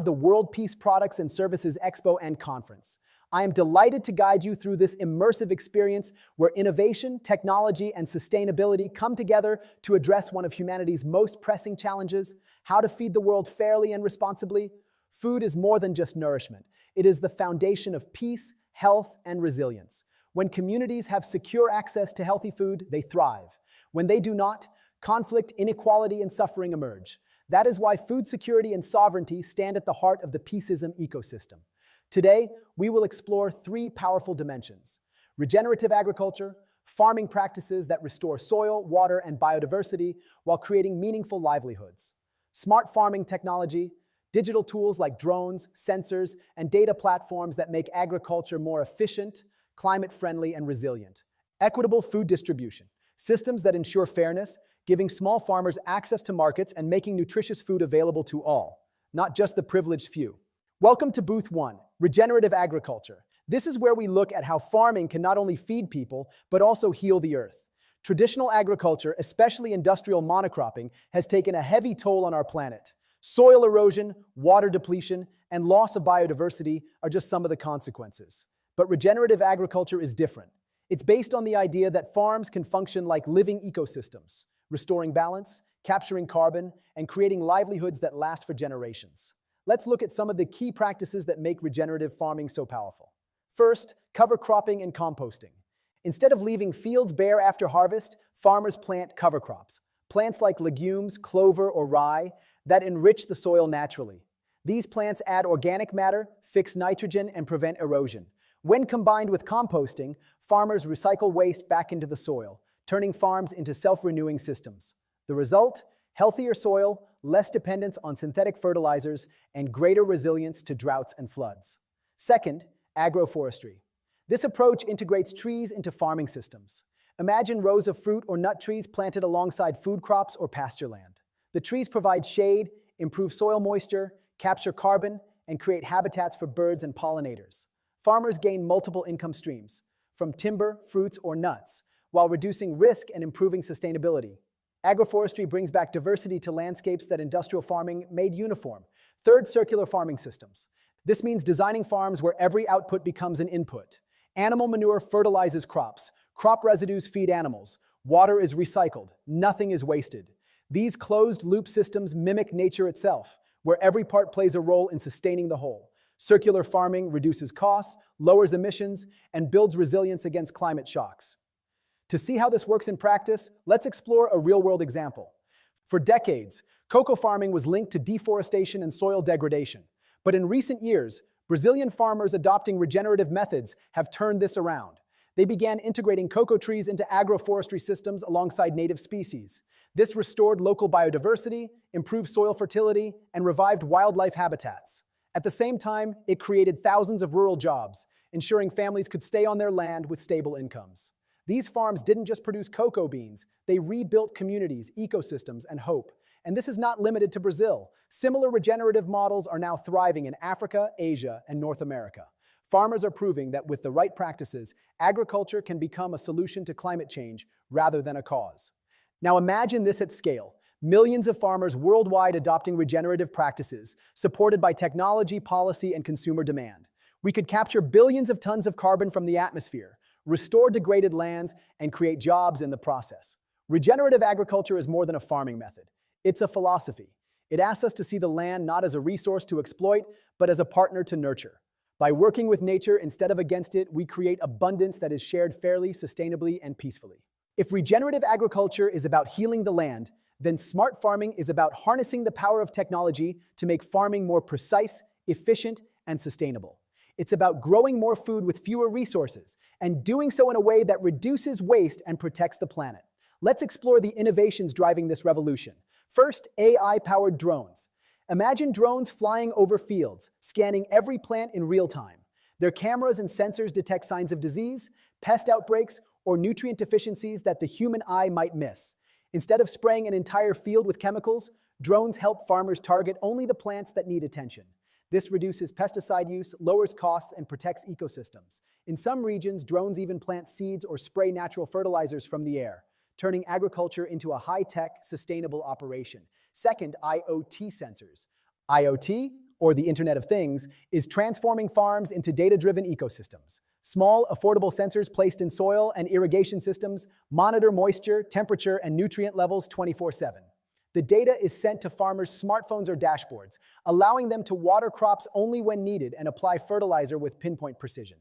the World Peace Products and Services Expo and Conference. I am delighted to guide you through this immersive experience where innovation, technology, and sustainability come together to address one of humanity's most pressing challenges: how to feed the world fairly and responsibly. Food is more than just nourishment. It is the foundation of peace, health, and resilience. When communities have secure access to healthy food, they thrive. When they do not, conflict, inequality, and suffering emerge. That is why food security and sovereignty stand at the heart of the Peaceism ecosystem. Today, we will explore three powerful dimensions: regenerative agriculture, farming practices that restore soil, water, and biodiversity while creating meaningful livelihoods; smart farming technology, digital tools like drones, sensors, and data platforms that make agriculture more efficient, climate-friendly, and resilient; equitable food distribution, systems that ensure fairness, giving small farmers access to markets and making nutritious food available to all, not just the privileged few. Welcome to Booth 1, Regenerative Agriculture. This is where we look at how farming can not only feed people, but also heal the earth. Traditional agriculture, especially industrial monocropping, has taken a heavy toll on our planet. Soil erosion, water depletion, and loss of biodiversity are just some of the consequences. But regenerative agriculture is different. It's based on the idea that farms can function like living ecosystems, restoring balance, capturing carbon, and creating livelihoods that last for generations. Let's look at some of the key practices that make regenerative farming so powerful. First, cover cropping and composting. Instead of leaving fields bare after harvest, farmers plant cover crops, plants like legumes, clover, or rye, that enrich the soil naturally. These plants add organic matter, fix nitrogen, and prevent erosion. When combined with composting, farmers recycle waste back into the soil, turning farms into self-renewing systems. The result? Healthier soil, less dependence on synthetic fertilizers, and greater resilience to droughts and floods. Second, agroforestry. This approach integrates trees into farming systems. Imagine rows of fruit or nut trees planted alongside food crops or pasture land. The trees provide shade, improve soil moisture, capture carbon, and create habitats for birds and pollinators. Farmers gain multiple income streams, from timber, fruits, or nuts, while reducing risk and improving sustainability. Agroforestry brings back diversity to landscapes that industrial farming made uniform. Third, circular farming systems. This means designing farms where every output becomes an input. Animal manure fertilizes crops. Crop residues feed animals. Water is recycled. Nothing is wasted. These closed-loop systems mimic nature itself, where every part plays a role in sustaining the whole. Circular farming reduces costs, lowers emissions, and builds resilience against climate shocks. To see how this works in practice, let's explore a real-world example. For decades, cocoa farming was linked to deforestation and soil degradation. But in recent years, Brazilian farmers adopting regenerative methods have turned this around. They began integrating cocoa trees into agroforestry systems alongside native species. This restored local biodiversity, improved soil fertility, and revived wildlife habitats. At the same time, it created thousands of rural jobs, ensuring families could stay on their land with stable incomes. These farms didn't just produce cocoa beans, they rebuilt communities, ecosystems, and hope. And this is not limited to Brazil. Similar regenerative models are now thriving in Africa, Asia, and North America. Farmers are proving that with the right practices, agriculture can become a solution to climate change rather than a cause. Now imagine this at scale. Millions of farmers worldwide adopting regenerative practices, supported by technology, policy, and consumer demand. We could capture billions of tons of carbon from the atmosphere, restore degraded lands, and create jobs in the process. Regenerative agriculture is more than a farming method. It's a philosophy. It asks us to see the land not as a resource to exploit, but as a partner to nurture. By working with nature instead of against it, we create abundance that is shared fairly, sustainably, and peacefully. If regenerative agriculture is about healing the land, then smart farming is about harnessing the power of technology to make farming more precise, efficient, and sustainable. It's about growing more food with fewer resources, and doing so in a way that reduces waste and protects the planet. Let's explore the innovations driving this revolution. First, AI-powered drones. Imagine drones flying over fields, scanning every plant in real time. Their cameras and sensors detect signs of disease, pest outbreaks, or nutrient deficiencies that the human eye might miss. Instead of spraying an entire field with chemicals, drones help farmers target only the plants that need attention. This reduces pesticide use, lowers costs, and protects ecosystems. In some regions, drones even plant seeds or spray natural fertilizers from the air, turning agriculture into a high-tech, sustainable operation. Second, IoT sensors. IoT, or the Internet of Things, is transforming farms into data-driven ecosystems. Small, affordable sensors placed in soil and irrigation systems monitor moisture, temperature, and nutrient levels 24/7. The data is sent to farmers' smartphones or dashboards, allowing them to water crops only when needed and apply fertilizer with pinpoint precision.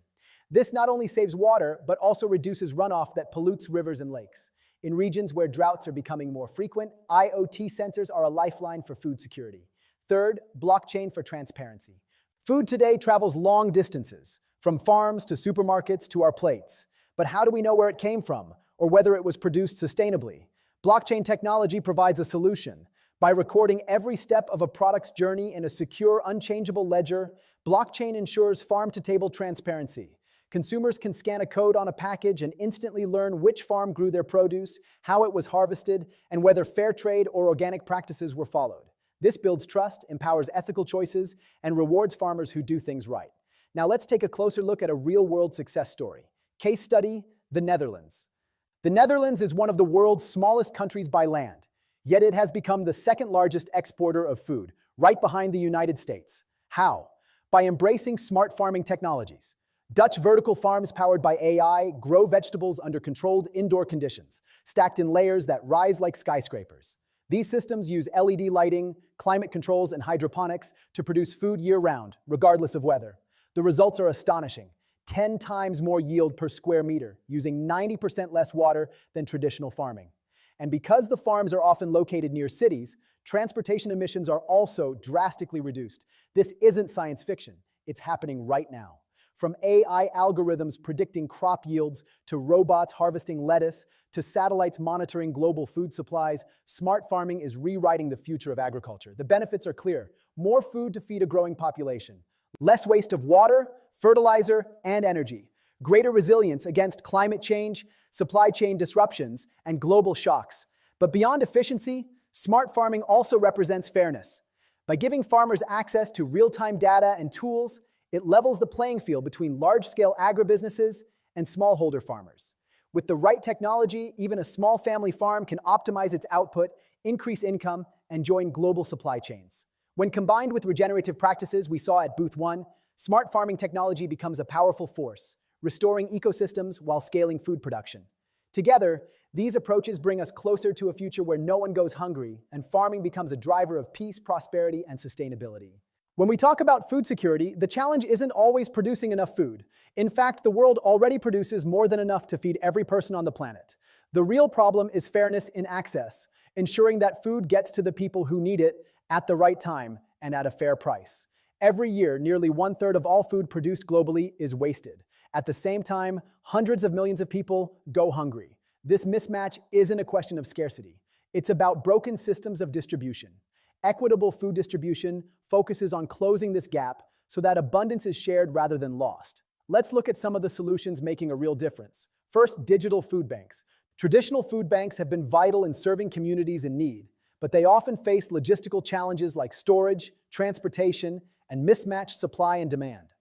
This not only saves water, but also reduces runoff that pollutes rivers and lakes. In regions where droughts are becoming more frequent, IoT sensors are a lifeline for food security. Third, blockchain for transparency. Food today travels long distances, from farms to supermarkets to our plates. But how do we know where it came from, or whether it was produced sustainably? Blockchain technology provides a solution. By recording every step of a product's journey in a secure, unchangeable ledger, blockchain ensures farm-to-table transparency. Consumers can scan a code on a package and instantly learn which farm grew their produce, how it was harvested, and whether fair trade or organic practices were followed. This builds trust, empowers ethical choices, and rewards farmers who do things right. Now let's take a closer look at a real-world success story. Case study, the Netherlands. The Netherlands is one of the world's smallest countries by land, yet it has become the second largest exporter of food, right behind the United States. How? By embracing smart farming technologies. Dutch vertical farms powered by AI grow vegetables under controlled indoor conditions, stacked in layers that rise like skyscrapers. These systems use LED lighting, climate controls, and hydroponics to produce food year-round, regardless of weather. The results are astonishing. 10 times more yield per square meter, using 90% less water than traditional farming. And because the farms are often located near cities, transportation emissions are also drastically reduced. This isn't science fiction. It's happening right now. From AI algorithms predicting crop yields, to robots harvesting lettuce, to satellites monitoring global food supplies, smart farming is rewriting the future of agriculture. The benefits are clear. More food to feed a growing population. Less waste of water, fertilizer, and energy. Greater resilience against climate change, supply chain disruptions, and global shocks. But beyond efficiency, smart farming also represents fairness. By giving farmers access to real-time data and tools, it levels the playing field between large-scale agribusinesses and smallholder farmers. With the right technology, even a small family farm can optimize its output, increase income, and join global supply chains. When combined with regenerative practices we saw at Booth 1, smart farming technology becomes a powerful force, restoring ecosystems while scaling food production. Together, these approaches bring us closer to a future where no one goes hungry and farming becomes a driver of peace, prosperity, and sustainability. When we talk about food security, the challenge isn't always producing enough food. In fact, the world already produces more than enough to feed every person on the planet. The real problem is fairness in access, ensuring that food gets to the people who need it at the right time and at a fair price. Every year, nearly 1/3 of all food produced globally is wasted. At the same time, hundreds of millions of people go hungry. This mismatch isn't a question of scarcity. It's about broken systems of distribution. Equitable food distribution focuses on closing this gap so that abundance is shared rather than lost. Let's look at some of the solutions making a real difference. First, digital food banks. Traditional food banks have been vital in serving communities in need, but they often face logistical challenges like storage, transportation, and mismatched supply and demand.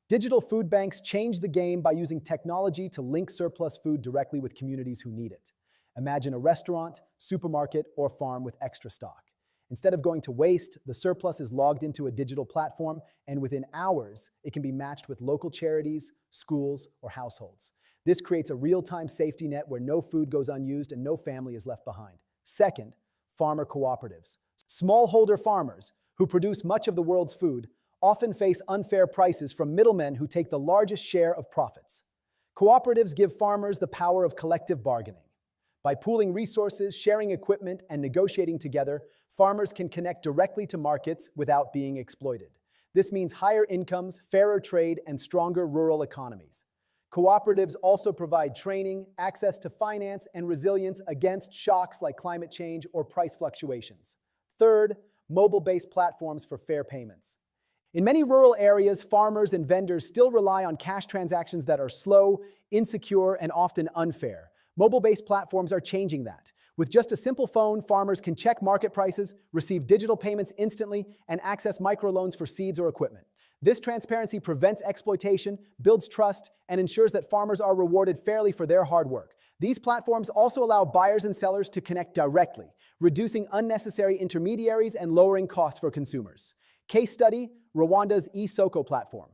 Digital food banks change the game by using technology to link surplus food directly with communities who need it. Imagine a restaurant, supermarket, or farm with extra stock. Instead of going to waste, the surplus is logged into a digital platform, and within hours, it can be matched with local charities, schools, or households. This creates a real-time safety net where no food goes unused and no family is left behind. Second, farmer cooperatives. Smallholder farmers, who produce much of the world's food, often face unfair prices from middlemen who take the largest share of profits. Cooperatives give farmers the power of collective bargaining. By pooling resources, sharing equipment, and negotiating together, farmers can connect directly to markets without being exploited. This means higher incomes, fairer trade, and stronger rural economies. Cooperatives also provide training, access to finance, and resilience against shocks like climate change or price fluctuations. Third, mobile-based platforms for fair payments. In many rural areas, farmers and vendors still rely on cash transactions that are slow, insecure, and often unfair. Mobile-based platforms are changing that. With just a simple phone, farmers can check market prices, receive digital payments instantly, and access microloans for seeds or equipment. This transparency prevents exploitation, builds trust, and ensures that farmers are rewarded fairly for their hard work. These platforms also allow buyers and sellers to connect directly, reducing unnecessary intermediaries and lowering costs for consumers. Case study, Rwanda's eSoko platform.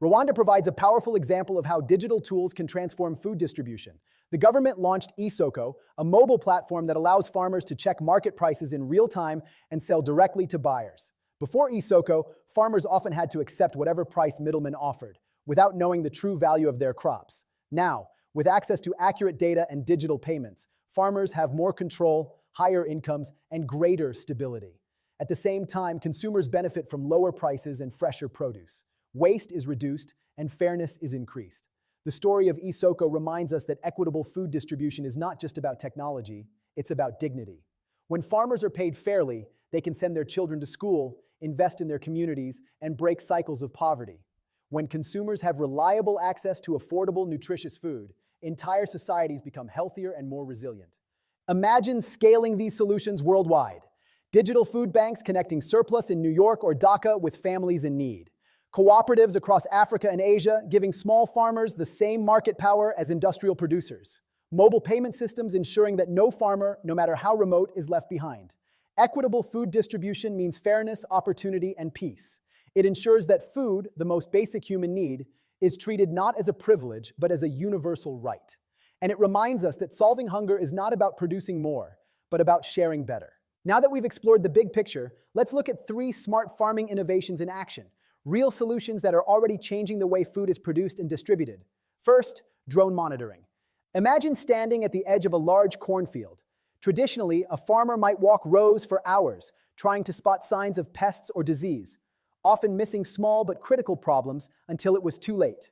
Rwanda provides a powerful example of how digital tools can transform food distribution. The government launched eSoko, a mobile platform that allows farmers to check market prices in real time and sell directly to buyers. Before eSoko, farmers often had to accept whatever price middlemen offered, without knowing the true value of their crops. Now, with access to accurate data and digital payments, farmers have more control, higher incomes, and greater stability. At the same time, consumers benefit from lower prices and fresher produce. Waste is reduced, and fairness is increased. The story of eSoko reminds us that equitable food distribution is not just about technology, it's about dignity. When farmers are paid fairly, they can send their children to school, invest in their communities, and break cycles of poverty. When consumers have reliable access to affordable, nutritious food, entire societies become healthier and more resilient. Imagine scaling these solutions worldwide. Digital food banks connecting surplus in New York or Dhaka with families in need. Cooperatives across Africa and Asia giving small farmers the same market power as industrial producers. Mobile payment systems ensuring that no farmer, no matter how remote, is left behind. Equitable food distribution means fairness, opportunity, and peace. It ensures that food, the most basic human need, is treated not as a privilege, but as a universal right. And it reminds us that solving hunger is not about producing more, but about sharing better. Now that we've explored the big picture, let's look at 3 smart farming innovations in action. Real solutions that are already changing the way food is produced and distributed. First, drone monitoring. Imagine standing at the edge of a large cornfield. Traditionally, a farmer might walk rows for hours, trying to spot signs of pests or disease, often missing small but critical problems until it was too late.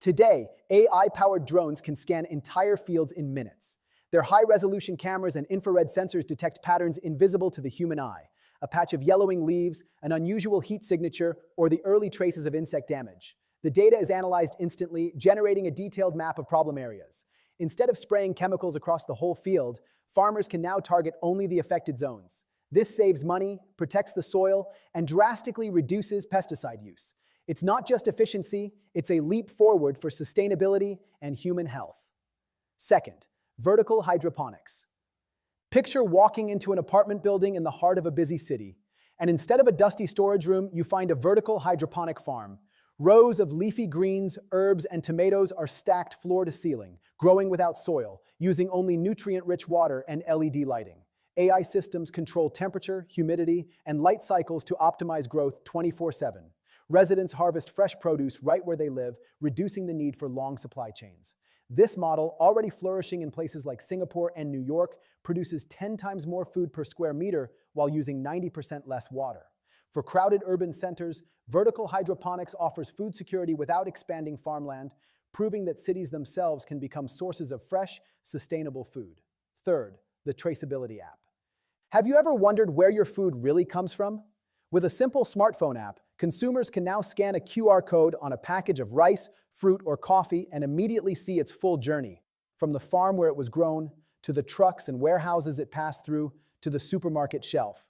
Today, AI-powered drones can scan entire fields in minutes. Their high-resolution cameras and infrared sensors detect patterns invisible to the human eye, a patch of yellowing leaves, an unusual heat signature, or the early traces of insect damage. The data is analyzed instantly, generating a detailed map of problem areas. Instead of spraying chemicals across the whole field, farmers can now target only the affected zones. This saves money, protects the soil, and drastically reduces pesticide use. It's not just efficiency, it's a leap forward for sustainability and human health. Second, vertical hydroponics. Picture walking into an apartment building in the heart of a busy city, and instead of a dusty storage room, you find a vertical hydroponic farm. Rows of leafy greens, herbs, and tomatoes are stacked floor to ceiling, growing without soil, using only nutrient-rich water and LED lighting. AI systems control temperature, humidity, and light cycles to optimize growth 24/7. Residents harvest fresh produce right where they live, reducing the need for long supply chains. This model, already flourishing in places like Singapore and New York, produces 10 times more food per square meter while using 90% less water. For crowded urban centers, vertical hydroponics offers food security without expanding farmland, proving that cities themselves can become sources of fresh, sustainable food. Third, the traceability app. Have you ever wondered where your food really comes from? With a simple smartphone app, consumers can now scan a QR code on a package of rice, fruit, or coffee and immediately see its full journey, from the farm where it was grown, to the trucks and warehouses it passed through, to the supermarket shelf.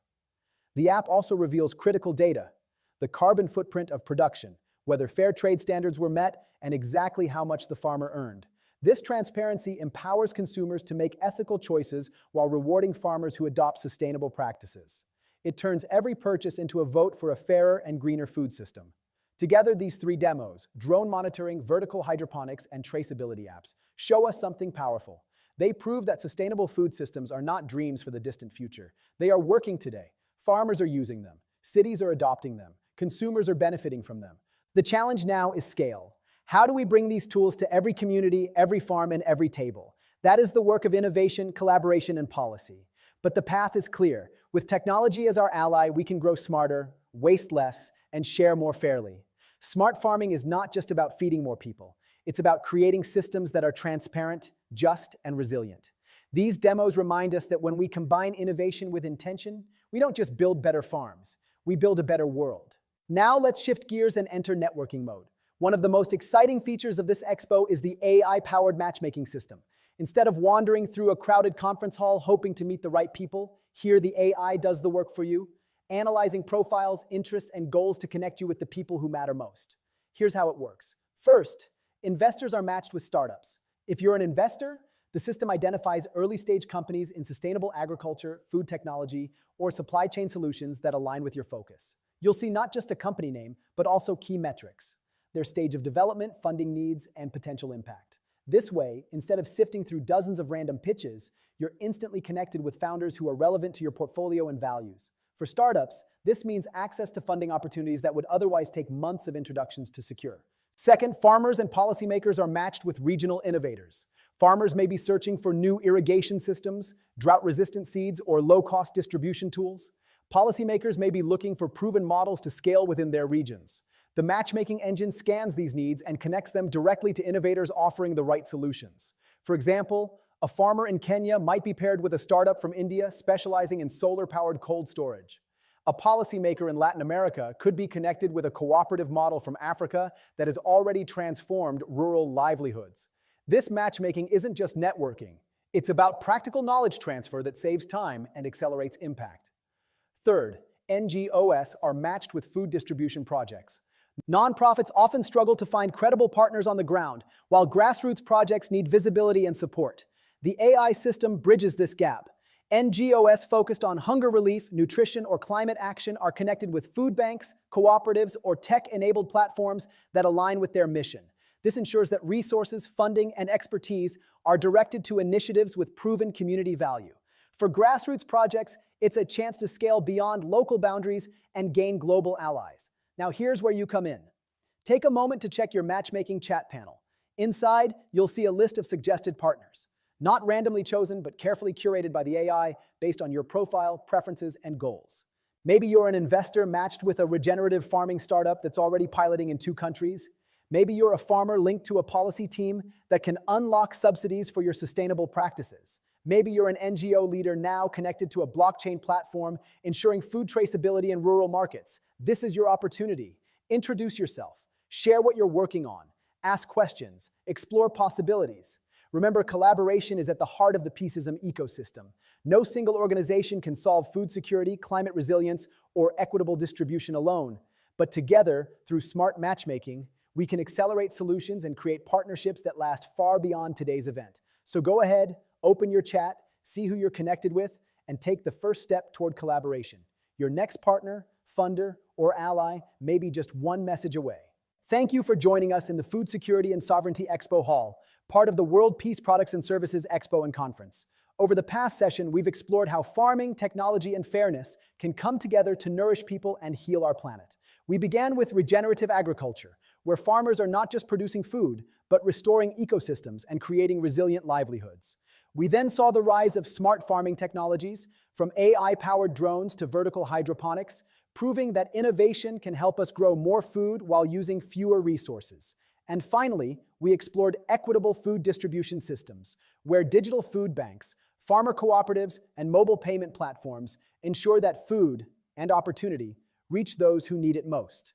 The app also reveals critical data, the carbon footprint of production, whether fair trade standards were met, and exactly how much the farmer earned. This transparency empowers consumers to make ethical choices while rewarding farmers who adopt sustainable practices. It turns every purchase into a vote for a fairer and greener food system. Together, these 3 demos, drone monitoring, vertical hydroponics, and traceability apps, show us something powerful. They prove that sustainable food systems are not dreams for the distant future. They are working today. Farmers are using them. Cities are adopting them. Consumers are benefiting from them. The challenge now is scale. How do we bring these tools to every community, every farm, and every table? That is the work of innovation, collaboration, and policy. But the path is clear. With technology as our ally, we can grow smarter, waste less, and share more fairly. Smart farming is not just about feeding more people. It's about creating systems that are transparent, just, and resilient. These demos remind us that when we combine innovation with intention, we don't just build better farms, we build a better world. Now let's shift gears and enter networking mode. One of the most exciting features of this expo is the AI-powered matchmaking system. Instead of wandering through a crowded conference hall hoping to meet the right people, here the AI does the work for you, analyzing profiles, interests, and goals to connect you with the people who matter most. Here's how it works. First, investors are matched with startups. If you're an investor, the system identifies early-stage companies in sustainable agriculture, food technology, or supply chain solutions that align with your focus. You'll see not just a company name, but also key metrics, their stage of development, funding needs, and potential impact. This way, instead of sifting through dozens of random pitches, you're instantly connected with founders who are relevant to your portfolio and values. For startups, this means access to funding opportunities that would otherwise take months of introductions to secure. Second, farmers and policymakers are matched with regional innovators. Farmers may be searching for new irrigation systems, drought-resistant seeds, or low-cost distribution tools. Policymakers may be looking for proven models to scale within their regions. The matchmaking engine scans these needs and connects them directly to innovators offering the right solutions. For example, a farmer in Kenya might be paired with a startup from India specializing in solar-powered cold storage. A policymaker in Latin America could be connected with a cooperative model from Africa that has already transformed rural livelihoods. This matchmaking isn't just networking. It's about practical knowledge transfer that saves time and accelerates impact. Third, NGOs are matched with food distribution projects. Nonprofits often struggle to find credible partners on the ground, while grassroots projects need visibility and support. The AI system bridges this gap. NGOs focused on hunger relief, nutrition, or climate action are connected with food banks, cooperatives, or tech-enabled platforms that align with their mission. This ensures that resources, funding, and expertise are directed to initiatives with proven community value. For grassroots projects, it's a chance to scale beyond local boundaries and gain global allies. Now here's where you come in. Take a moment to check your matchmaking chat panel. Inside, you'll see a list of suggested partners. Not randomly chosen, but carefully curated by the AI based on your profile, preferences, and goals. Maybe you're an investor matched with a regenerative farming startup that's already piloting in 2 countries. Maybe you're a farmer linked to a policy team that can unlock subsidies for your sustainable practices. Maybe you're an NGO leader now connected to a blockchain platform ensuring food traceability in rural markets. This is your opportunity. Introduce yourself. Share what you're working on. Ask questions. Explore possibilities. Remember, collaboration is at the heart of the Peaceism ecosystem. No single organization can solve food security, climate resilience, or equitable distribution alone. But together, through smart matchmaking, we can accelerate solutions and create partnerships that last far beyond today's event. So go ahead, open your chat, see who you're connected with, and take the first step toward collaboration. Your next partner, funder, or ally may be just one message away. Thank you for joining us in the Food Security and Sovereignty Expo Hall, part of the World Peace Products and Services Expo and Conference. Over the past session, we've explored how farming, technology, and fairness can come together to nourish people and heal our planet. We began with regenerative agriculture, where farmers are not just producing food, but restoring ecosystems and creating resilient livelihoods. We then saw the rise of smart farming technologies, from AI-powered drones to vertical hydroponics, proving that innovation can help us grow more food while using fewer resources. And finally, we explored equitable food distribution systems, where digital food banks, farmer cooperatives, and mobile payment platforms ensure that food and opportunity reach those who need it most.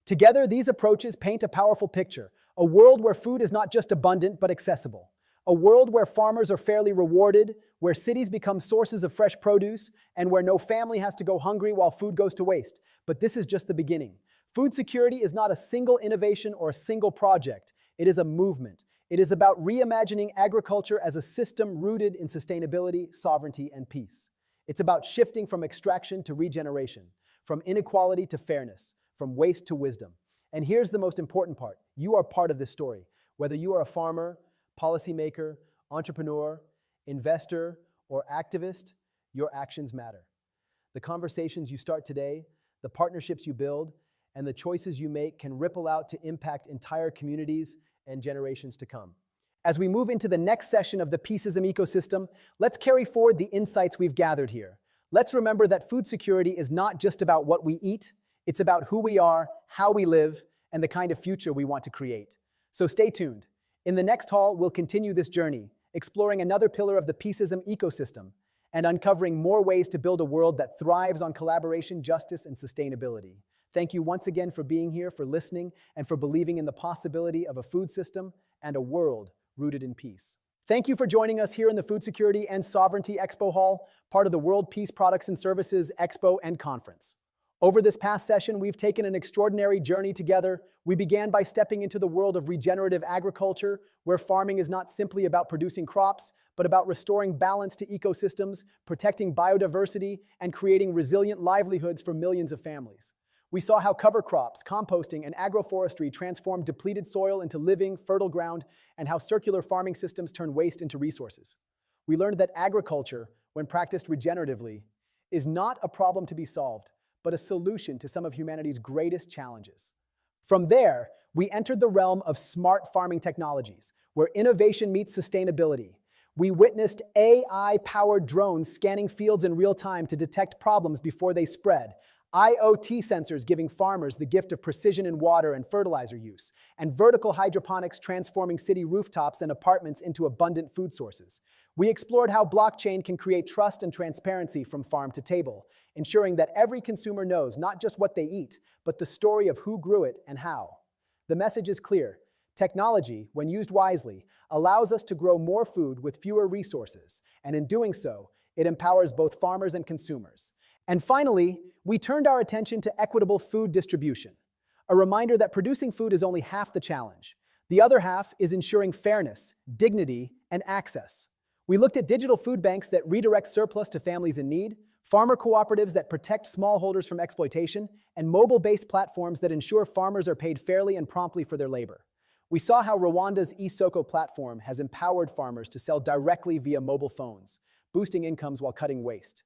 Together, these approaches paint a powerful picture, a world where food is not just abundant but accessible. A world where farmers are fairly rewarded, where cities become sources of fresh produce, and where no family has to go hungry while food goes to waste. But this is just the beginning. Food security is not a single innovation or a single project. It is a movement. It is about reimagining agriculture as a system rooted in sustainability, sovereignty, and peace. It's about shifting from extraction to regeneration, from inequality to fairness, from waste to wisdom. And here's the most important part. You are part of this story. Whether you are a farmer, policymaker, entrepreneur, investor, or activist, your actions matter. The conversations you start today, the partnerships you build, and the choices you make can ripple out to impact entire communities and generations to come. As we move into the next session of the Peaceism ecosystem, let's carry forward the insights we've gathered here. Let's remember that food security is not just about what we eat, it's about who we are, how we live, and the kind of future we want to create. So stay tuned. In the next hall, we'll continue this journey, exploring another pillar of the Peaceism ecosystem and uncovering more ways to build a world that thrives on collaboration, justice, and sustainability. Thank you once again for being here, for listening, and for believing in the possibility of a food system and a world rooted in peace. Thank you for joining us here in the Food Security and Sovereignty Expo Hall, part of the World Peace Products and Services Expo and Conference. Over this past session, we've taken an extraordinary journey together. We began by stepping into the world of regenerative agriculture, where farming is not simply about producing crops, but about restoring balance to ecosystems, protecting biodiversity, and creating resilient livelihoods for millions of families. We saw how cover crops, composting, and agroforestry transform depleted soil into living, fertile ground, and how circular farming systems turn waste into resources. We learned that agriculture, when practiced regeneratively, is not a problem to be solved, but a solution to some of humanity's greatest challenges. From there, we entered the realm of smart farming technologies, where innovation meets sustainability. We witnessed AI-powered drones scanning fields in real time to detect problems before they spread, IoT sensors giving farmers the gift of precision in water and fertilizer use, and vertical hydroponics transforming city rooftops and apartments into abundant food sources. We explored how blockchain can create trust and transparency from farm to table, ensuring that every consumer knows not just what they eat, but the story of who grew it and how. The message is clear. Technology, when used wisely, allows us to grow more food with fewer resources, and in doing so, it empowers both farmers and consumers. And finally, we turned our attention to equitable food distribution, a reminder that producing food is only half the challenge. The other half is ensuring fairness, dignity, and access. We looked at digital food banks that redirect surplus to families in need, farmer cooperatives that protect smallholders from exploitation, and mobile-based platforms that ensure farmers are paid fairly and promptly for their labor. We saw how Rwanda's eSoko platform has empowered farmers to sell directly via mobile phones, boosting incomes while cutting waste.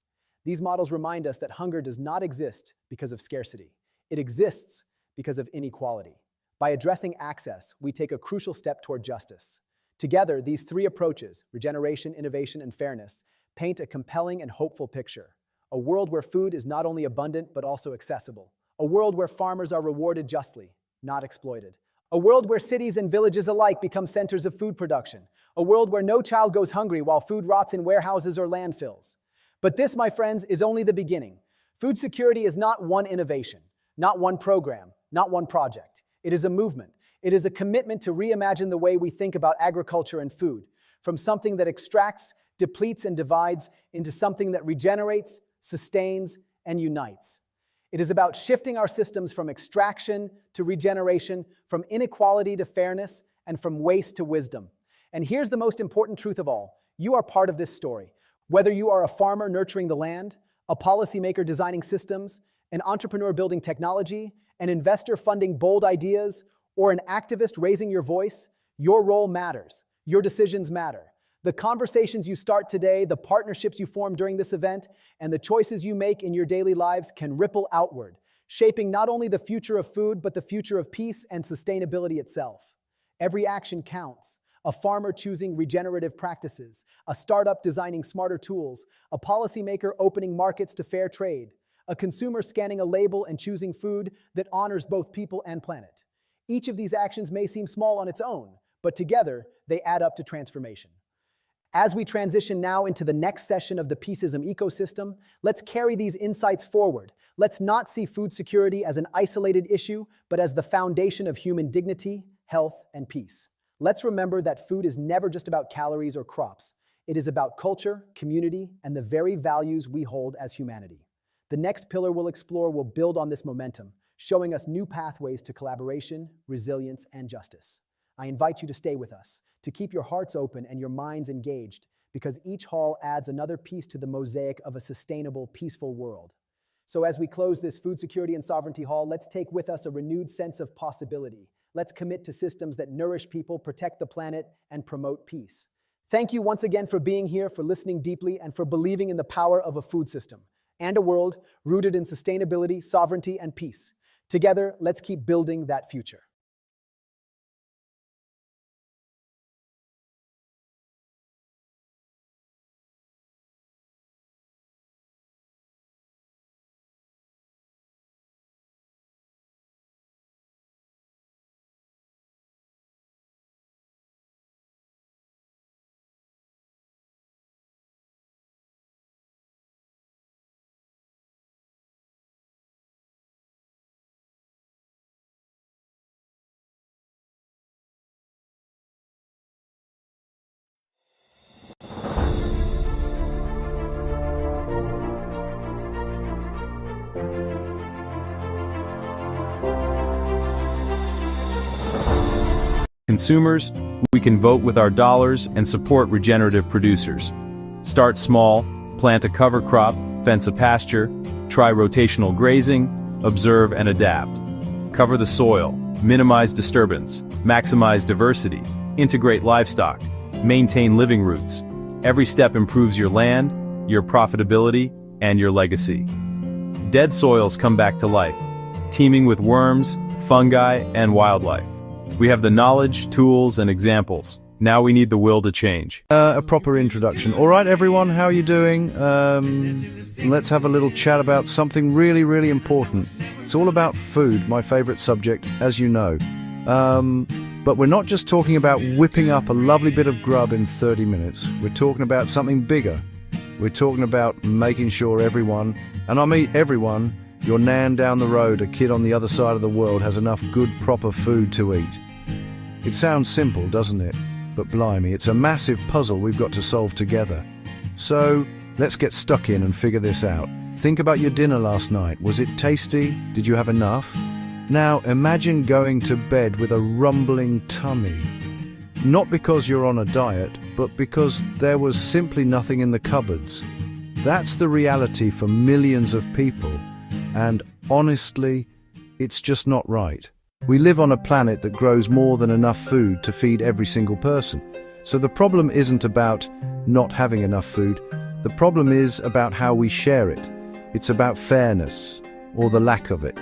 These models remind us that hunger does not exist because of scarcity. It exists because of inequality. By addressing access, we take a crucial step toward justice. Together, these three approaches, regeneration, innovation, and fairness, paint a compelling and hopeful picture. A world where food is not only abundant, but also accessible. A world where farmers are rewarded justly, not exploited. A world where cities and villages alike become centers of food production. A world where no child goes hungry while food rots in warehouses or landfills. But this, my friends, is only the beginning. Food security is not one innovation, not one program, not one project. It is a movement. It is a commitment to reimagine the way we think about agriculture and food, from something that extracts, depletes, and divides into something that regenerates, sustains, and unites. It is about shifting our systems from extraction to regeneration, from inequality to fairness, and from waste to wisdom. And here's the most important truth of all. You are part of this story. Whether you are a farmer nurturing the land, a policymaker designing systems, an entrepreneur building technology, an investor funding bold ideas, or an activist raising your voice, your role matters. Your decisions matter. The conversations you start today, the partnerships you form during this event, and the choices you make in your daily lives can ripple outward, shaping not only the future of food, but the future of peace and sustainability itself. Every action counts. A farmer choosing regenerative practices, a startup designing smarter tools, a policymaker opening markets to fair trade, a consumer scanning a label and choosing food that honors both people and planet. Each of these actions may seem small on its own, but together they add up to transformation. As we transition now into the next session of the Peaceism ecosystem, let's carry these insights forward. Let's not see food security as an isolated issue, but as the foundation of human dignity, health, and peace. Let's remember that food is never just about calories or crops. It is about culture, community, and the very values we hold as humanity. The next pillar we'll explore will build on this momentum, showing us new pathways to collaboration, resilience, and justice. I invite you to stay with us, to keep your hearts open and your minds engaged, because each hall adds another piece to the mosaic of a sustainable, peaceful world. So as we close this Food Security and Sovereignty Hall, let's take with us a renewed sense of possibility. Let's commit to systems that nourish people, protect the planet, and promote peace. Thank you once again for being here, for listening deeply, and for believing in the power of a food system and a world rooted in sustainability, sovereignty, and peace. Together, let's keep building that future. Consumers, we can vote with our dollars and support regenerative producers. Start small, plant a cover crop, fence a pasture, try rotational grazing, observe and adapt. Cover the soil, minimize disturbance, maximize diversity, integrate livestock, maintain living routes. Every step improves your land, your profitability, and your legacy. Dead soils come back to life, teeming with worms, fungi, and wildlife. We have the knowledge, tools, and examples. Now we need the will to change. A proper introduction. All right, everyone, how are you doing? Let's have a little chat about something really, really important. It's all about food, my favorite subject, as you know. But we're not just talking about whipping up a lovely bit of grub in 30 minutes. We're talking about something bigger. We're talking about making sure everyone, and I mean everyone, your nan down the road, a kid on the other side of the world, has enough good, proper food to eat. It sounds simple, doesn't it? But blimey, it's a massive puzzle we've got to solve together. So, let's get stuck in and figure this out. Think about your dinner last night. Was it tasty? Did you have enough? Now, imagine going to bed with a rumbling tummy. Not because you're on a diet, but because there was simply nothing in the cupboards. That's the reality for millions of people. And honestly, it's just not right. We live on a planet that grows more than enough food to feed every single person. So the problem isn't about not having enough food. The problem is about how we share it. It's about fairness, or the lack of it.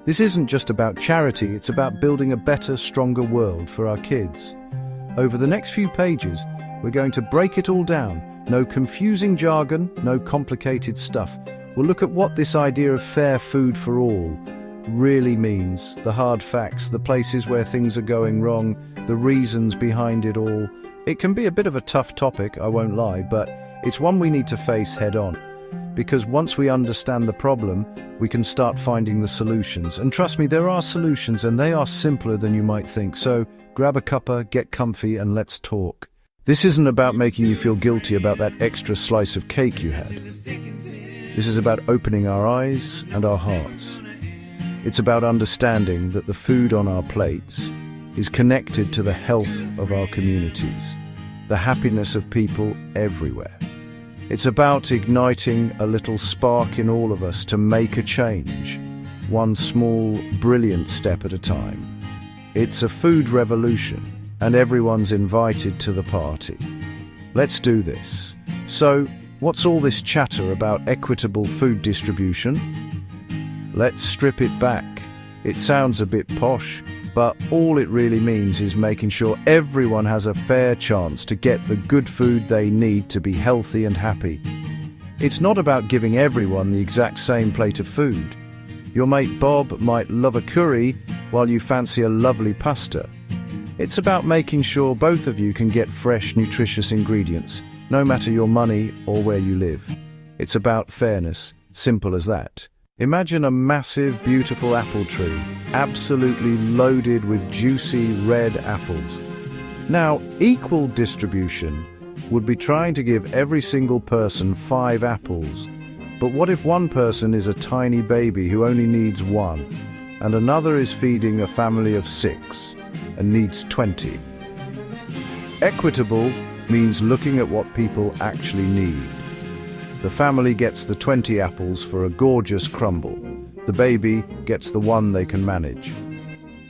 This isn't just about charity, it's about building a better, stronger world for our kids. Over the next few pages, we're going to break it all down. No confusing jargon, no complicated stuff. We'll look at what this idea of fair food for all really means, the hard facts, the places where things are going wrong, the reasons behind it all. It can be a bit of a tough topic, I won't lie, but it's one we need to face head on. Because once we understand the problem, we can start finding the solutions. And trust me, there are solutions, and they are simpler than you might think. So grab a cuppa, get comfy, and let's talk. This isn't about making you feel guilty about that extra slice of cake you had. This is about opening our eyes and our hearts. It's about understanding that the food on our plates is connected to the health of our communities, the happiness of people everywhere. It's about igniting a little spark in all of us to make a change, one small, brilliant step at a time. It's a food revolution, and everyone's invited to the party. Let's do this. So, what's all this chatter about equitable food distribution? Let's strip it back. It sounds a bit posh, but all it really means is making sure everyone has a fair chance to get the good food they need to be healthy and happy. It's not about giving everyone the exact same plate of food. Your mate Bob might love a curry while you fancy a lovely pasta. It's about making sure both of you can get fresh, nutritious ingredients, no matter your money or where you live. It's about fairness, simple as that. Imagine a massive, beautiful apple tree, absolutely loaded with juicy red apples. Now, equal distribution would be trying to give every single person 5 apples. But what if one person is a tiny baby who only needs 1, and another is feeding a family of 6 and needs 20? Equitable means looking at what people actually need. The family gets the 20 apples for a gorgeous crumble. The baby gets the 1 they can manage.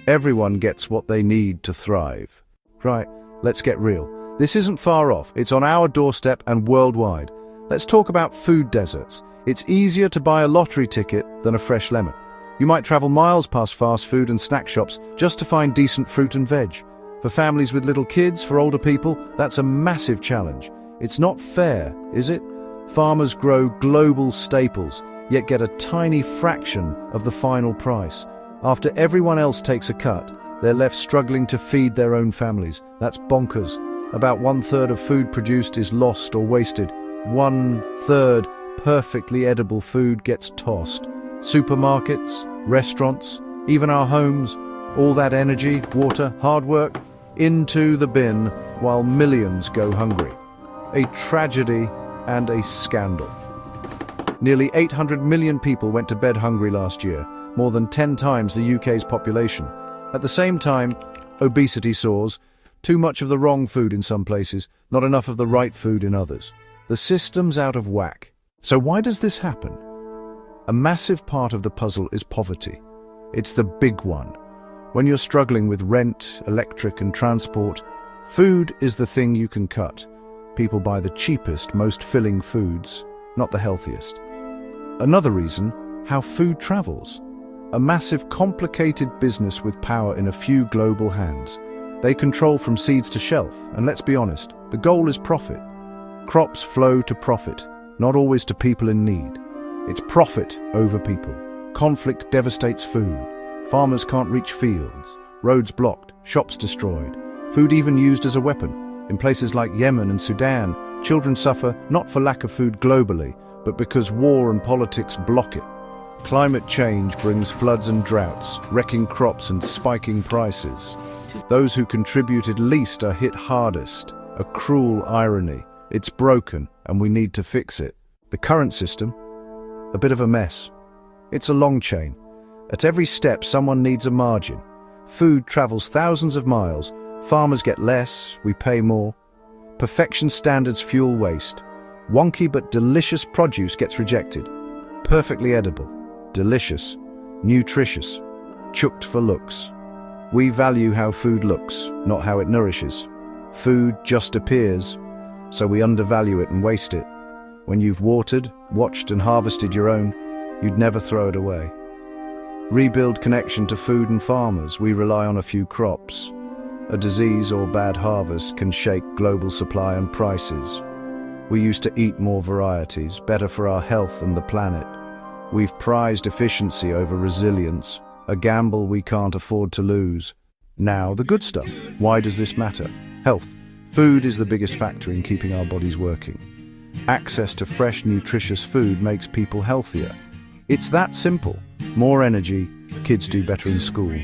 Everyone gets what they need to thrive. Right, let's get real. This isn't far off. It's on our doorstep and worldwide. Let's talk about food deserts. It's easier to buy a lottery ticket than a fresh lemon. You might travel miles past fast food and snack shops just to find decent fruit and veg. For families with little kids, for older people, that's a massive challenge. It's not fair, is it? Farmers grow global staples, yet get a tiny fraction of the final price. After everyone else takes a cut, they're left struggling to feed their own families. That's bonkers. About 1/3 of food produced is lost or wasted. 1/3 perfectly edible food gets tossed. Supermarkets, restaurants, even our homes, all that energy, water, hard work, into the bin while millions go hungry. A tragedy and a scandal. Nearly 800 million people went to bed hungry last year, more than 10 times the UK's population. At the same time, obesity soars, too much of the wrong food in some places, not enough of the right food in others. The system's out of whack. So why does this happen? A massive part of the puzzle is poverty. It's the big one. When you're struggling with rent, electric, and transport, food is the thing you can cut. People buy the cheapest, most filling foods, not the healthiest. Another reason, how food travels. A massive, complicated business with power in a few global hands. They control from seeds to shelf, and let's be honest, the goal is profit. Crops flow to profit, not always to people in need. It's profit over people. Conflict devastates food. Farmers can't reach fields. Roads blocked, shops destroyed. Food even used as a weapon. In places like Yemen and Sudan, children suffer not for lack of food globally, but because war and politics block it. Climate change brings floods and droughts, wrecking crops and spiking prices. Those who contributed least are hit hardest. A cruel irony. It's broken, and we need to fix it. The current system? A bit of a mess. It's a long chain. At every step, someone needs a margin. Food travels thousands of miles. Farmers get less, we pay more. Perfection standards fuel waste. Wonky but delicious produce gets rejected. Perfectly edible, delicious, nutritious, chucked for looks. We value how food looks, not how it nourishes. Food just appears, so we undervalue it and waste it. When you've watered, watched and harvested your own, you'd never throw it away. Rebuild connection to food and farmers. We rely on a few crops. A disease or bad harvest can shake global supply and prices. We used to eat more varieties, better for our health and the planet. We've prized efficiency over resilience, a gamble we can't afford to lose. Now, the good stuff. Why does this matter? Health. Food is the biggest factor in keeping our bodies working. Access to fresh, nutritious food makes people healthier. It's that simple. More energy, kids do better in school.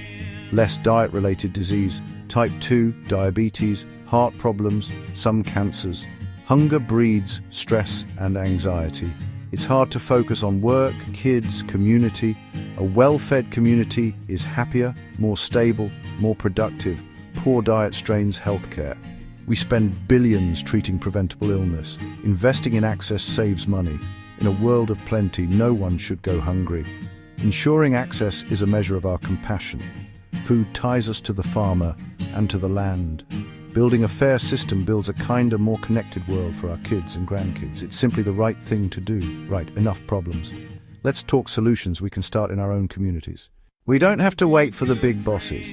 Less diet-related disease, type 2, diabetes, heart problems, some cancers. Hunger breeds stress and anxiety. It's hard to focus on work, kids, community. A well-fed community is happier, more stable, more productive. Poor diet strains healthcare. We spend billions treating preventable illness. Investing in access saves money. In a world of plenty, no one should go hungry. Ensuring access is a measure of our compassion. Food ties us to the farmer and to the land. Building a fair system builds a kinder, more connected world for our kids and grandkids. It's simply the right thing to do. Right, enough problems. Let's talk solutions we can start in our own communities. We don't have to wait for the big bosses.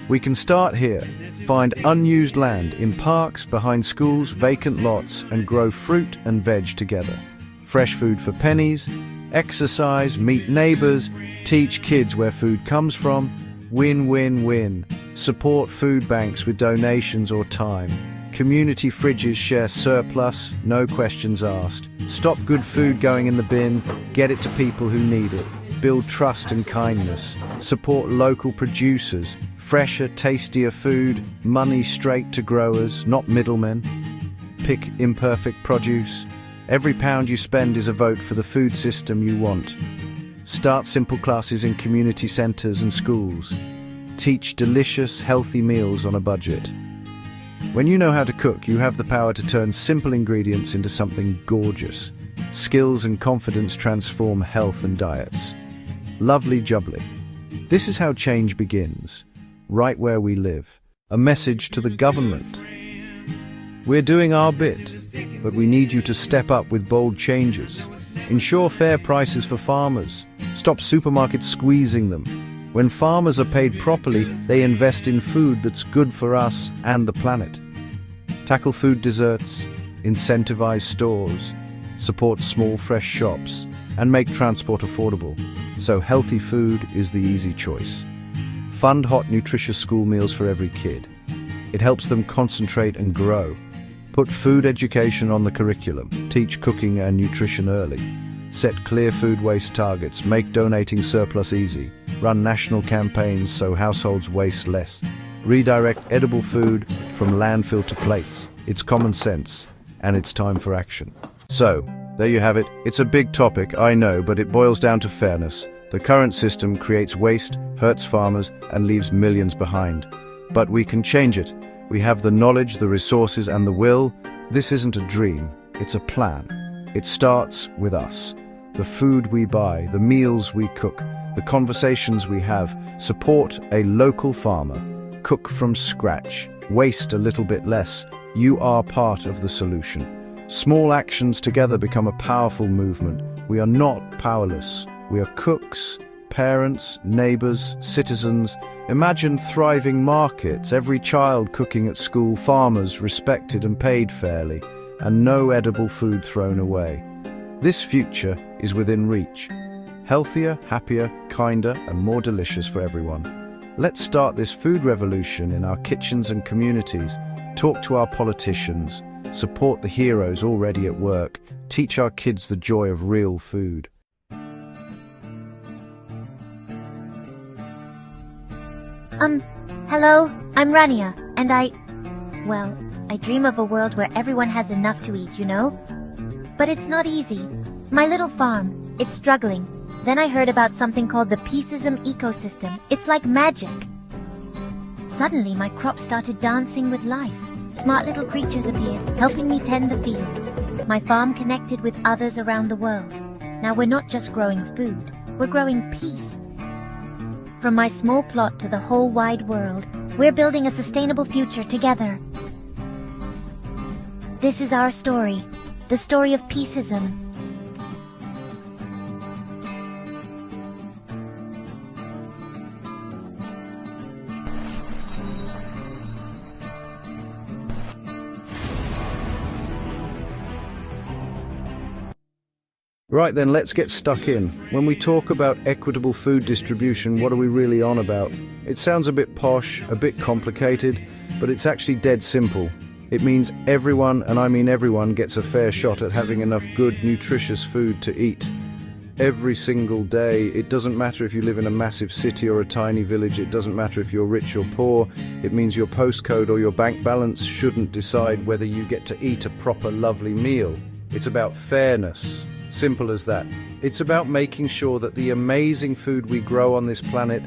We can start here. Find unused land in parks, behind schools, vacant lots, and grow fruit and veg together. Fresh food for pennies, exercise, meet neighbors, teach kids where food comes from. Win, win, win. Support food banks with donations or time. Community fridges share surplus, no questions asked. Stop good food going in the bin, get it to people who need it. Build trust and kindness. Support local producers. Fresher, tastier food, money straight to growers, not middlemen. Pick imperfect produce. Every pound you spend is a vote for the food system you want. Start simple classes in community centres and schools. Teach delicious, healthy meals on a budget. When you know how to cook, you have the power to turn simple ingredients into something gorgeous. Skills and confidence transform health and diets. Lovely jubbly. This is how change begins, right where we live. A message to the government. We're doing our bit, but we need you to step up with bold changes. Ensure fair prices for farmers. Stop supermarkets squeezing them. When farmers are paid properly, they invest in food that's good for us and the planet. Tackle food deserts, incentivize stores, support small fresh shops, and make transport affordable, so healthy food is the easy choice. Fund hot, nutritious school meals for every kid. It helps them concentrate and grow. Put food education on the curriculum. Teach cooking and nutrition early. Set clear food waste targets. Make donating surplus easy. Run national campaigns so households waste less. Redirect edible food from landfill to plates. It's common sense, and it's time for action. So, there you have it. It's a big topic, I know, but it boils down to fairness. The current system creates waste, hurts farmers, and leaves millions behind. But we can change it. We have the knowledge, the resources, and the will. This isn't a dream, it's a plan. It starts with us. The food we buy, the meals we cook, the conversations we have. Support a local farmer. Cook from scratch. Waste a little bit less. You are part of the solution. Small actions together become a powerful movement. We are not powerless. We are cooks, parents, neighbors, citizens. Imagine thriving markets, every child cooking at school, farmers respected and paid fairly, and no edible food thrown away. This future is within reach. Healthier, happier, kinder, and more delicious for everyone. Let's start this food revolution in our kitchens and communities. Talk to our politicians. Support the heroes already at work. Teach our kids the joy of real food. Hello, I'm Rania, and I dream of a world where everyone has enough to eat, you know? But it's not easy. My little farm, it's struggling. Then I heard about something called the Peacism ecosystem. It's like magic. Suddenly, my crops started dancing with life. Smart little creatures appeared, helping me tend the fields. My farm connected with others around the world. Now we're not just growing food, we're growing peace. From my small plot to the whole wide world, we're building a sustainable future together. This is our story, the story of Peacism. Right then, let's get stuck in. When we talk about equitable food distribution, what are we really on about? It sounds a bit posh, a bit complicated, but it's actually dead simple. It means everyone, and I mean everyone, gets a fair shot at having enough good, nutritious food to eat. Every single day. It doesn't matter if you live in a massive city or a tiny village. It doesn't matter if you're rich or poor. It means your postcode or your bank balance shouldn't decide whether you get to eat a proper, lovely meal. It's about fairness. Simple as that. It's about making sure that the amazing food we grow on this planet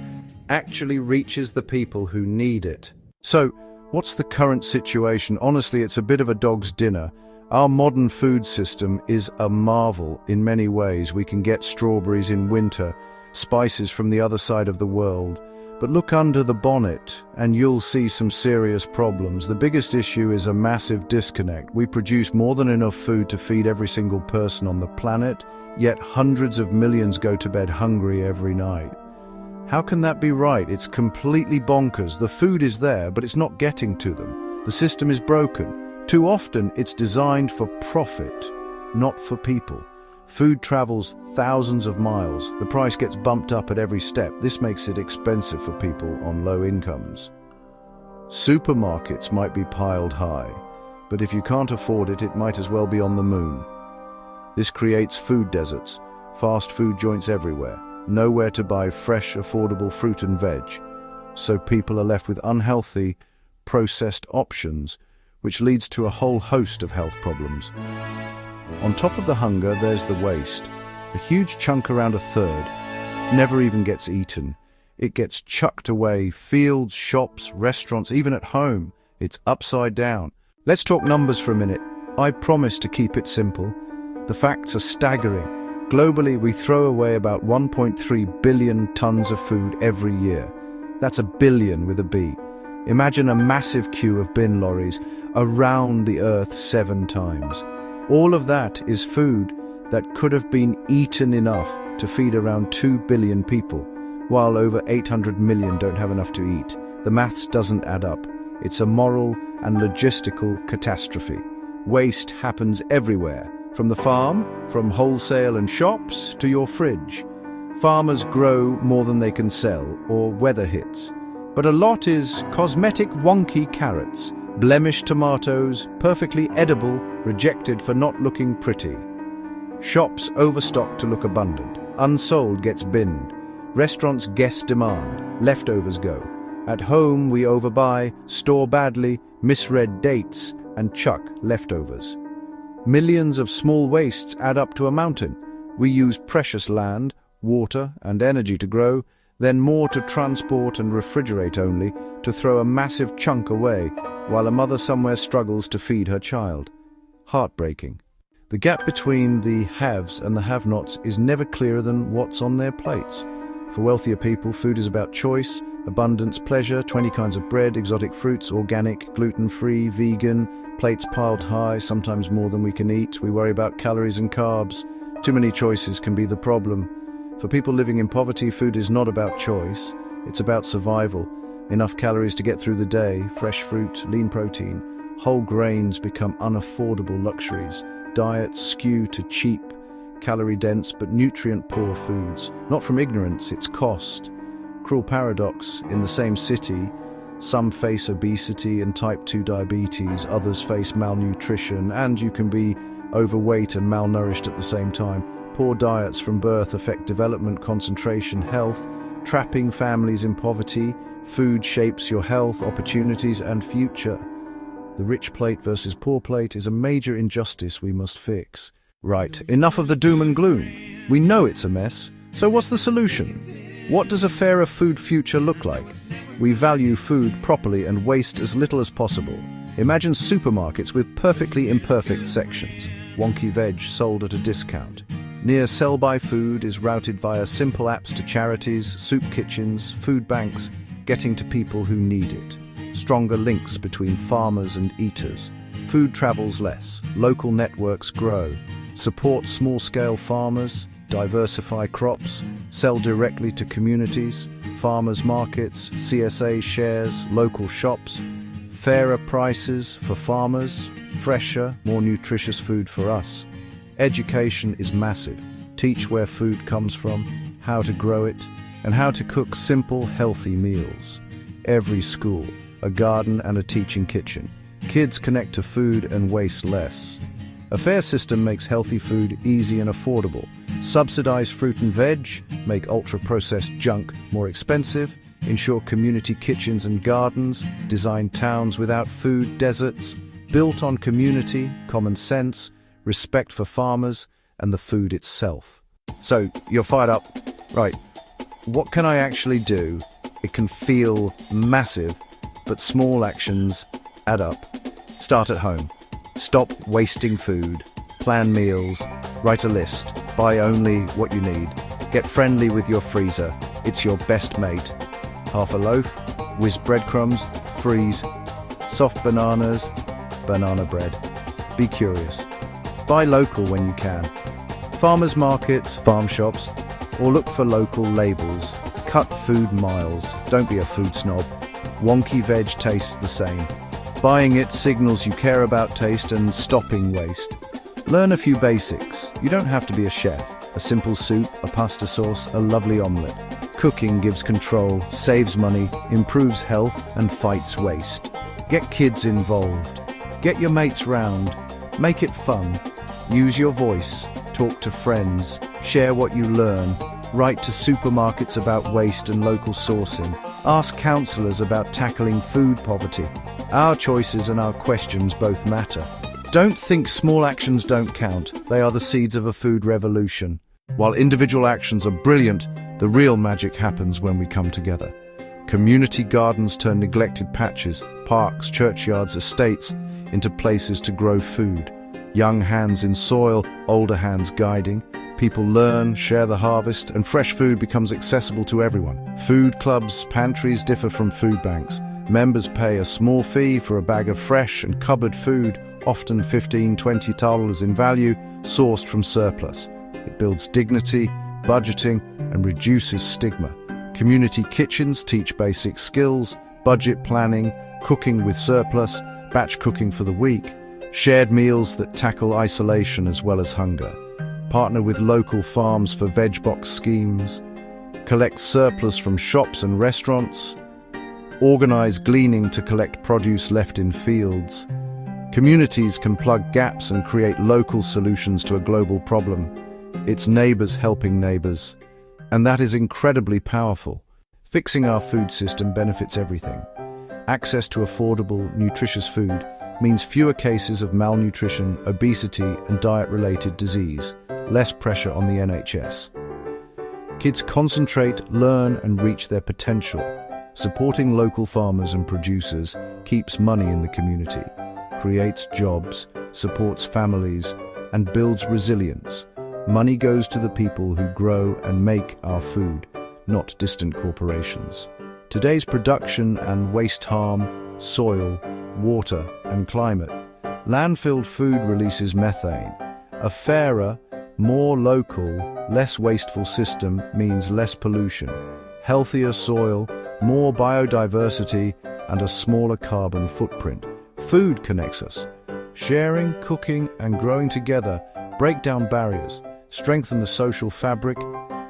actually reaches the people who need it. So, what's the current situation? Honestly, it's a bit of a dog's dinner. Our modern food system is a marvel in many ways. We can get strawberries in winter, spices from the other side of the world. But look under the bonnet and you'll see some serious problems. The biggest issue is a massive disconnect. We produce more than enough food to feed every single person on the planet, yet hundreds of millions go to bed hungry every night. How can that be right? It's completely bonkers. The food is there, but it's not getting to them. The system is broken. Too often, it's designed for profit, not for people. Food travels thousands of miles. The price gets bumped up at every step. This makes it expensive for people on low incomes. Supermarkets might be piled high, but if you can't afford it, it might as well be on the moon. This creates food deserts, fast food joints everywhere, nowhere to buy fresh, affordable fruit and veg. So people are left with unhealthy, processed options, which leads to a whole host of health problems. On top of the hunger, there's the waste. A huge chunk, around a third, never even gets eaten. It gets chucked away, fields, shops, restaurants, even at home. It's upside down. Let's talk numbers for a minute. I promise to keep it simple. The facts are staggering. Globally, we throw away about 1.3 billion tons of food every year. That's a billion with a B. Imagine a massive queue of bin lorries around the earth 7 times. All of that is food that could have been eaten enough to feed around 2 billion people, while over 800 million don't have enough to eat. The maths doesn't add up. It's a moral and logistical catastrophe. Waste happens everywhere, from the farm, from wholesale and shops, to your fridge. Farmers grow more than they can sell, or weather hits. But a lot is cosmetic wonky carrots, blemished tomatoes, perfectly edible, rejected for not looking pretty. Shops overstock to look abundant. Unsold gets binned. Restaurants guess demand. Leftovers go. At home we overbuy, store badly, misread dates, and chuck leftovers. Millions of small wastes add up to a mountain. We use precious land, water, and energy to grow, then more to transport and refrigerate only, to throw a massive chunk away, while a mother somewhere struggles to feed her child. Heartbreaking. The gap between the haves and the have-nots is never clearer than what's on their plates. For wealthier people, food is about choice, abundance, pleasure, 20 kinds of bread, exotic fruits, organic, gluten-free, vegan, plates piled high, sometimes more than we can eat. We worry about calories and carbs. Too many choices can be the problem. For people living in poverty, food is not about choice, it's about survival. Enough calories to get through the day, fresh fruit, lean protein. Whole grains become unaffordable luxuries. Diets skew to cheap, calorie-dense but nutrient-poor foods. Not from ignorance, it's cost. Cruel paradox, in the same city, some face obesity and type 2 diabetes, others face malnutrition, and you can be overweight and malnourished at the same time. Poor diets from birth affect development, concentration, health, trapping families in poverty. Food shapes your health, opportunities, and future. The rich plate versus poor plate is a major injustice we must fix. Right, enough of the doom and gloom. We know it's a mess, so what's the solution? What does a fairer food future look like? We value food properly and waste as little as possible. Imagine supermarkets with perfectly imperfect sections. Wonky veg sold at a discount. Near sell-by food is routed via simple apps to charities, soup kitchens, food banks, getting to people who need it. Stronger links between farmers and eaters. Food travels less, local networks grow. Support small-scale farmers, diversify crops, sell directly to communities, farmers markets, CSA shares, local shops, fairer prices for farmers, fresher, more nutritious food for us. Education is massive. Teach where food comes from, how to grow it, and how to cook simple, healthy meals. Every school, a garden and a teaching kitchen. Kids connect to food and waste less. A fair system makes healthy food easy and affordable. Subsidize fruit and veg, make ultra-processed junk more expensive, ensure community kitchens and gardens, design towns without food deserts, built on community, common sense, respect for farmers, and the food itself. So, you're fired up. Right, what can I actually do? It can feel massive, but small actions add up. Start at home. Stop wasting food. Plan meals. Write a list. Buy only what you need. Get friendly with your freezer. It's your best mate. Half a loaf, whiz breadcrumbs, freeze. Soft bananas, banana bread. Be curious. Buy local when you can. Farmers markets, farm shops, or look for local labels. Cut food miles. Don't be a food snob. Wonky veg tastes the same. Buying it signals you care about taste and stopping waste. Learn a few basics. You don't have to be a chef. A simple soup, a pasta sauce, a lovely omelette. Cooking gives control, saves money, improves health, and fights waste. Get kids involved. Get your mates round. Make it fun. Use your voice. Talk to friends. Share what you learn. Write to supermarkets about waste and local sourcing. Ask counsellors about tackling food poverty. Our choices and our questions both matter. Don't think small actions don't count. They are the seeds of a food revolution. While individual actions are brilliant, the real magic happens when we come together. Community gardens turn neglected patches, parks, churchyards, estates into places to grow food. Young hands in soil, older hands guiding. People learn, share the harvest, and fresh food becomes accessible to everyone. Food clubs, pantries differ from food banks. Members pay a small fee for a bag of fresh and cupboard food, often $15–20 in value, sourced from surplus. It builds dignity, budgeting, and reduces stigma. Community kitchens teach basic skills, budget planning, cooking with surplus, batch cooking for the week, shared meals that tackle isolation as well as hunger. Partner with local farms for veg box schemes. Collect surplus from shops and restaurants. Organize gleaning to collect produce left in fields. Communities can plug gaps and create local solutions to a global problem. It's neighbors helping neighbors. And that is incredibly powerful. Fixing our food system benefits everything. Access to affordable, nutritious food means fewer cases of malnutrition, obesity, and diet-related disease. Less pressure on the NHS. Kids concentrate, learn, and reach their potential. Supporting local farmers and producers keeps money in the community, creates jobs, supports families, and builds resilience. Money goes to the people who grow and make our food, not distant corporations. Today's production and waste harm soil, water, and climate. Landfilled food releases methane. A fairer, more local, less wasteful system means less pollution, healthier soil, more biodiversity, and a smaller carbon footprint. Food connects us. Sharing, cooking, and growing together break down barriers, strengthen the social fabric,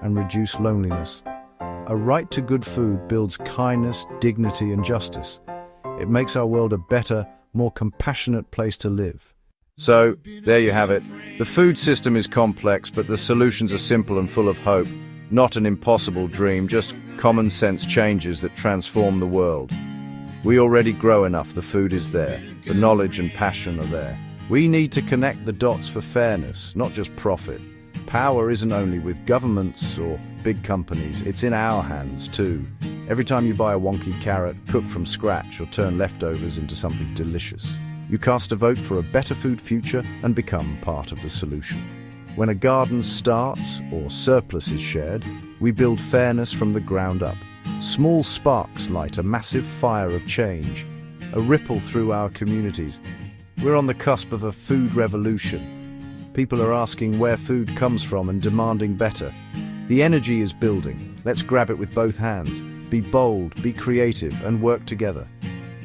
and reduce loneliness. A right to good food builds kindness, dignity, and justice. It makes our world a better, more compassionate place to live. So, there you have it. The food system is complex, but the solutions are simple and full of hope. Not an impossible dream, just common sense changes that transform the world. We already grow enough, the food is there. The knowledge and passion are there. We need to connect the dots for fairness, not just profit. Power isn't only with governments or big companies, it's in our hands too. Every time you buy a wonky carrot, cook from scratch, or turn leftovers into something delicious, you cast a vote for a better food future and become part of the solution. When a garden starts or surplus is shared, we build fairness from the ground up. Small sparks light a massive fire of change, a ripple through our communities. We're on the cusp of a food revolution. People are asking where food comes from and demanding better. The energy is building. Let's grab it with both hands. Be bold, be creative, and work together.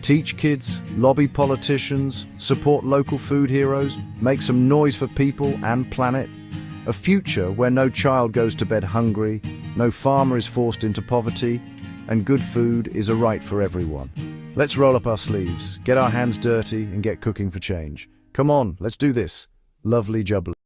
Teach kids, lobby politicians, support local food heroes, make some noise for people and planet. A future where no child goes to bed hungry, no farmer is forced into poverty, and good food is a right for everyone. Let's roll up our sleeves, get our hands dirty, and get cooking for change. Come on, let's do this. Lovely jubbly.